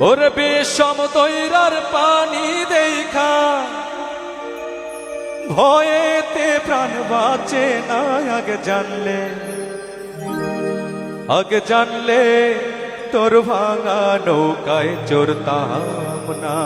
ওরে বিষম তৈরার পানি দেখা ভয়েতে প্রাণ বাঁচে না। আগে জানলে তোর ভাঙা নৌকায় চড়তাম না।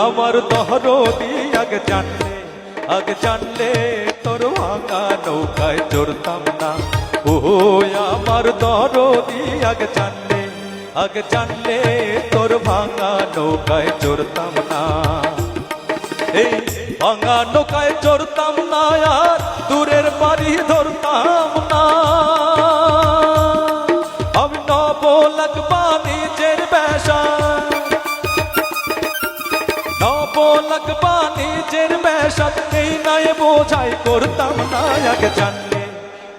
আমার দহরদি আগে জানলে তোর ভাঙা নৌকায় চড়তাম না। ও আমার দহরদি আগে জানলে তোর ভাঙা নৌকায় চড়তাম না। এই ভাঙা নৌকায় চড়তাম না, আর দূরের বাড়ি ধরতাম না। আমি নবলাখ বাণিজ্যের ব্যবসা, নবলাখ বাণিজ্যের ব্যবসা এই নাই বোঝাই করতাম না।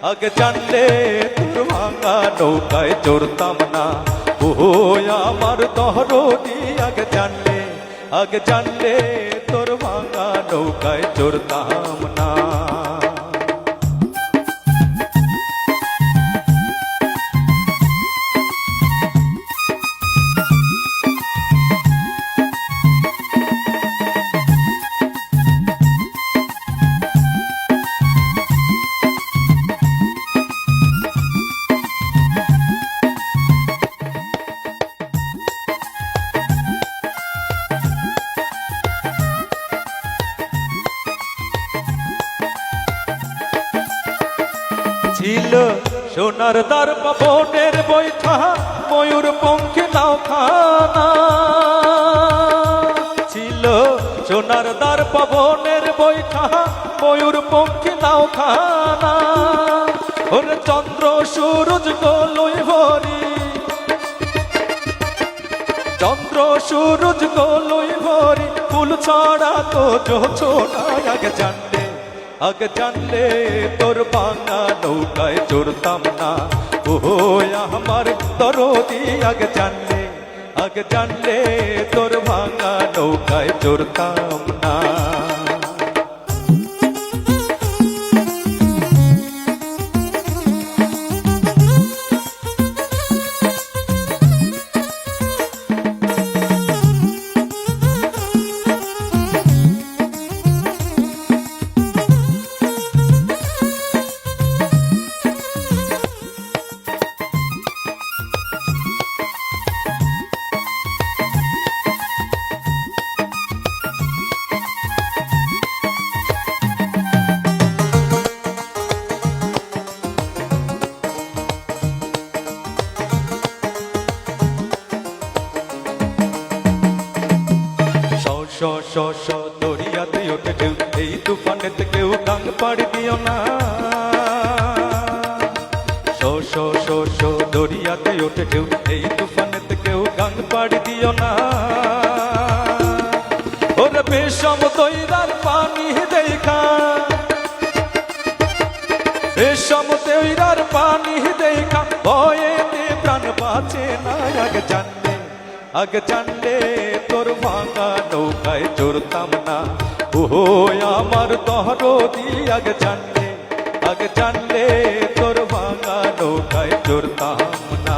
আগে জানলে তোর ভাঙা নৌকায় চড়তাম না। ও আমার দহরদি আগে জানলে তোর ভাঙা নৌকায় চড়তাম না। ছিল সোনার দ্বার পবনের বৈঠা, ময়ূর পঙ্খী নাওখানা। ছিল সোনার দ্বার পবনের বৈঠা, ময়ূর পঙ্খী নাওখানা। ওরে চন্দ্র সূরজ গোলই ভরি, চন্দ্র সূরজ গোলই ভরি, ফুল ছড়া তো জোছনা। আগে জানলে তোর ভাঙা নৌকায় চড়তাম না। ও আমার দরদি আগে জানলে তোর ভাঙা নৌকায় চড়তাম না। দরিয়াতে ওঠে ঢেউ, এই তুফানেতে কেউ ডাং পাড়ি দিও না। দরিয়াতে ওঠে ঢেউ, এই তুফানেতে কেউ ডাং পাড়ি দিও না। ওরে বিষম তৈরার পানি দেখা, বিষম তৈরার পানি দেখা ভয়েতে প্রাণ বাঁচে না। আগে জানলে তোর ভাঙা নৌকায় চড়তাম না। ও আমার দহরদি আগে জানলে তোর ভাঙা নৌকায় চড়তাম না।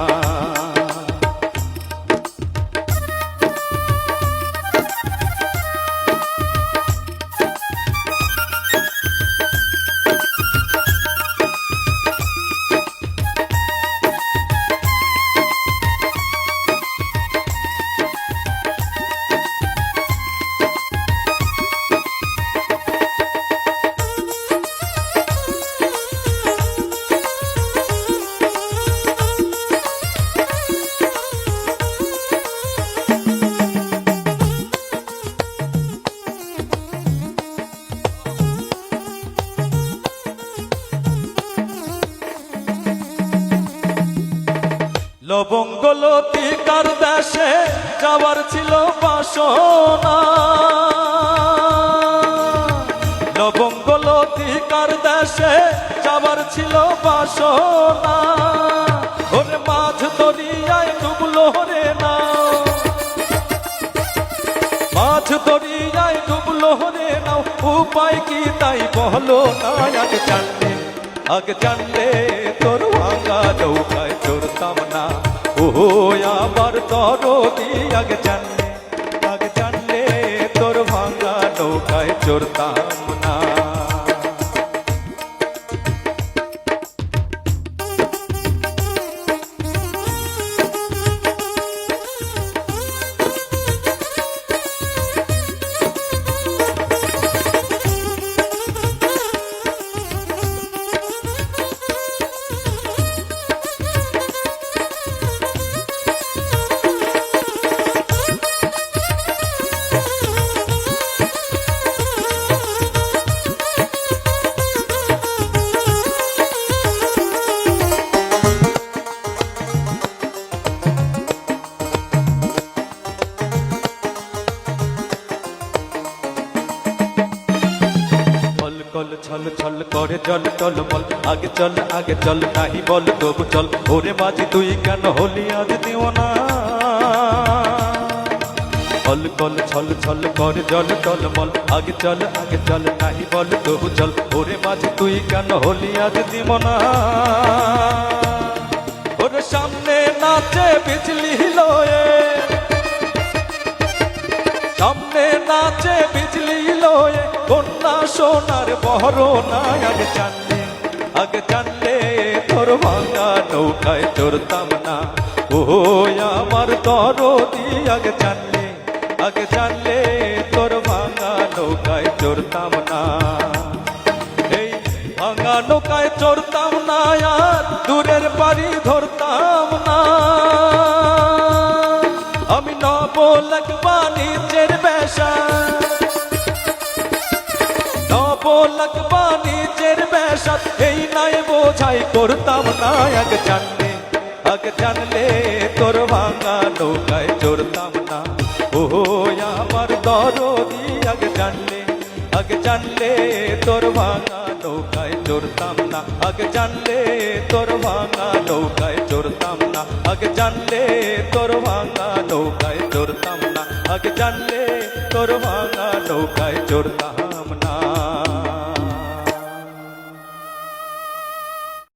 লবঙ্গ লতিকার দেশে যাবার ছিল বাসনা, লবঙ্গ লতিকার দেশে যাবার ছিল বাসনা। ওরে মাঝ দরিয়ায় ডুবলো রে না, মাঝ দরিয়ায় ডুবলো রে নাও, উপায় কি তাই বলো না। আগে জানলে তোর ভাঙা নৌকায় চড়তাম না, ও আমার দরদি। আগে জানলে তোর ভাঙা নৌকায় চড়তাম না। কল ছল ছল করে জল টল বল, আগে চল নাহি বল তবু চল। ওরে মাঝি তুই কেন হলি আজ দিওয়ানা, কল কল ছল ছল করে জল টল বল, আগে চল নাহি বল তবু চল। ওরে মাঝি তুই কেন হলি আজ দিওয়ানা। ওরে সামনে নাচে বিজলি লয়ে, সামনে নাচে বিজলি লয়ে, কন্যা সোনার বহরনা। আগে জানলে তোর ভাঙা নৌকায় চড়তাম না, ও আমার দরদি। আগে জানলে তোর ভাঙা নৌকায় চড়তাম না। এই ভাঙা নৌকায় চড়তাম না, আর দূরের বাড়ি ধরতাম না। আমি নবলাখ বাণিজ্যের বেশা, নবলাখ বাণিজ্যের বেশা, এই নাই বোঝাই করতাম না। আগে জানলে তোর ভাঙা নৌকায় চড়তাম না, ও আমার দরদি। আগে জানলে তোর ভাঙা নৌকায় চড়তাম না। আগে জানলে তোর ভাঙা নৌকায় চড়তাম না। আগে জানলে তোর ভাঙা নৌকায় চড়তাম না। আগে জানলে তোর ভাঙা নৌকায় চড়তাম।